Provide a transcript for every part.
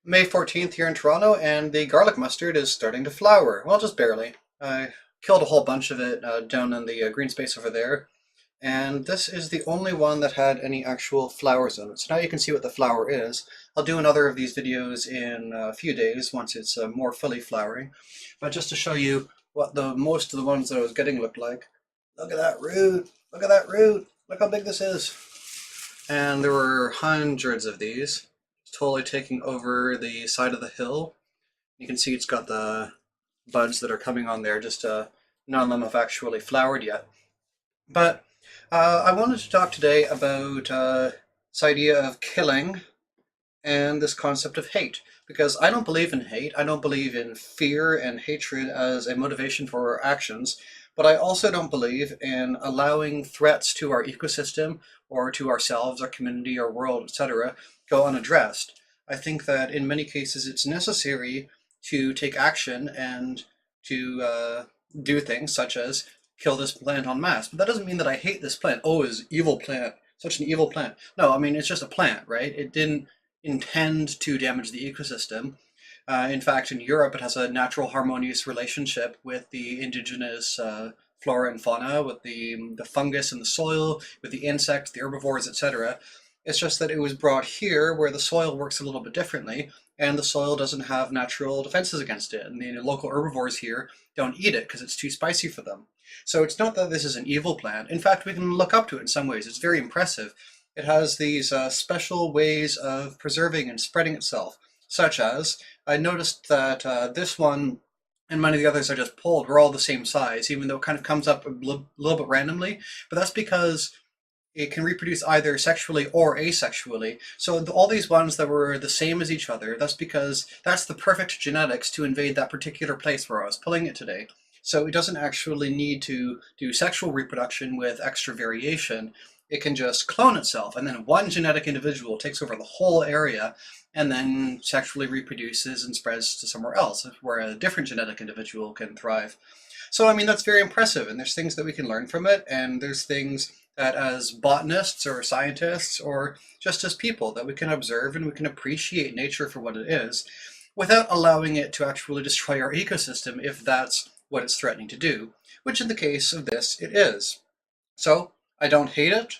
May 14th here in Toronto, and the garlic mustard is starting to flower. Well, just barely. I killed a whole bunch of it down in the green space over there, and this is the only one that had any actual flowers on it. So now you can see what the flower is. I'll do another of these videos in a few days once it's more fully flowering. But just to show you what the most of the ones that I was getting looked like. Look at that root! Look at that root! Look how big this is! And there were hundreds of these. It's totally taking over the side of the hill. You can see it's got the buds that are coming on there, just none of them have actually flowered yet. But I wanted to talk today about this idea of killing and this concept of hate. Because I don't believe in hate, I don't believe in fear and hatred as a motivation for our actions, but I also don't believe in allowing threats to our ecosystem or to ourselves, our community, our world, etc., go unaddressed. I think that in many cases it's necessary to take action and to do things such as kill this plant en masse. But that doesn't mean that I hate this plant. Oh, it's an evil plant, such an evil plant. No, I mean, it's just a plant, right? It didn't intend to damage the ecosystem. In fact, in Europe, it has a natural harmonious relationship with the indigenous flora and fauna, with the fungus in the soil, with the insects, the herbivores, etc. It's just that it was brought here where the soil works a little bit differently, and the soil doesn't have natural defenses against it. And the local herbivores here don't eat it because it's too spicy for them. So it's not that this is an evil plant. In fact, we can look up to it in some ways. It's very impressive. It has these special ways of preserving and spreading itself, such as I noticed that this one and many of the others I just pulled were all the same size, even though it kind of comes up a little bit randomly. But that's because it can reproduce either sexually or asexually. So all these ones that were the same as each other, that's because that's the perfect genetics to invade that particular place where I was pulling it today. So it doesn't actually need to do sexual reproduction with extra variation. It can just clone itself, and then one genetic individual takes over the whole area and then sexually reproduces and spreads to somewhere else, where a different genetic individual can thrive. So, I mean, that's very impressive, and there's things that we can learn from it, and there's things that as botanists or scientists or just as people that we can observe and we can appreciate nature for what it is without allowing it to actually destroy our ecosystem if that's what it's threatening to do, which in the case of this, it is. So, I don't hate it.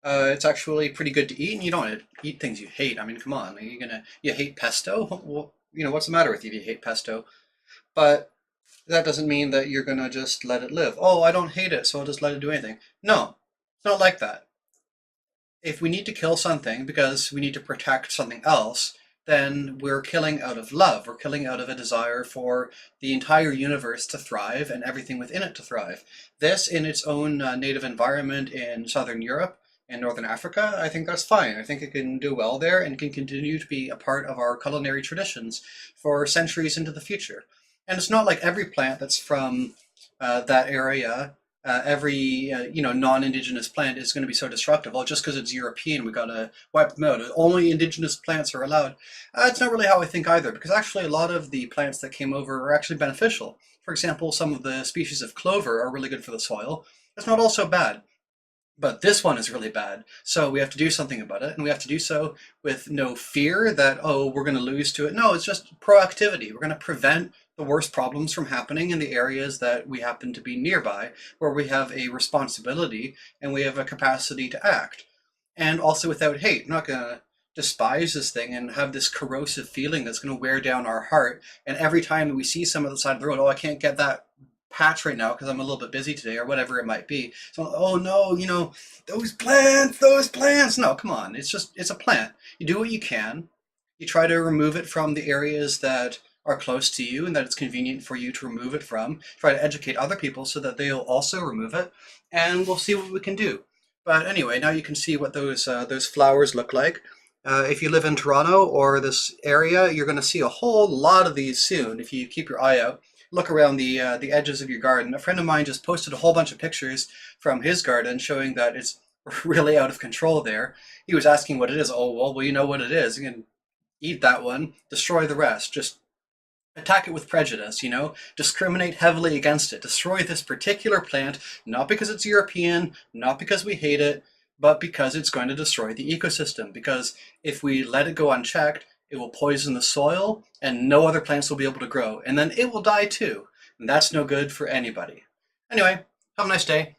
It's actually pretty good to eat, and you don't eat things you hate. I mean, come on, you hate pesto? Well, what's the matter with you if you hate pesto? But that doesn't mean that you're gonna just let it live. Oh, I don't hate it, so I'll just let it do anything. No, it's not like that. If we need to kill something because we need to protect something else, then we're killing out of love. We're killing out of a desire for the entire universe to thrive and everything within it to thrive. This, in its own native environment in Southern Europe and Northern Africa, I think that's fine. I think it can do well there and can continue to be a part of our culinary traditions for centuries into the future. And it's not like every plant that's from that area, every non-indigenous plant is going to be so destructive. Oh, just because it's European, we got to wipe them out. Only indigenous plants are allowed. It's not really how I think either, because actually a lot of the plants that came over are actually beneficial. For example, some of the species of clover are really good for the soil. It's not all so bad. But this one is really bad, so we have to do something about it, and we have to do so with no fear that, oh, we're going to lose to it. No, it's just proactivity. We're going to prevent the worst problems from happening in the areas that we happen to be nearby, where we have a responsibility and we have a capacity to act. And also without hate. I'm not going to despise this thing and have this corrosive feeling that's going to wear down our heart. And every time we see some of the side of the road, oh, I can't get that patch right now because I'm a little bit busy today or whatever it might be. So, oh no, those plants. No, come on. It's a plant. You do what you can. You try to remove it from the areas that are close to you and that it's convenient for you to remove it from. Try to educate other people so that they'll also remove it, and we'll see what we can do. But anyway, now you can see what those flowers look like. If you live in Toronto or this area, you're going to see a whole lot of these soon if you keep your eye out. Look around the edges of your garden. A friend of mine just posted a whole bunch of pictures from his garden showing that it's really out of control there. He was asking what it is. Oh, well, you know what it is. You can eat that one, destroy the rest. Just attack it with prejudice, discriminate heavily against it. Destroy this particular plant, not because it's European, not because we hate it, but because it's going to destroy the ecosystem. Because if we let it go unchecked, it will poison the soil, and no other plants will be able to grow. And then it will die too. And that's no good for anybody. Anyway, have a nice day.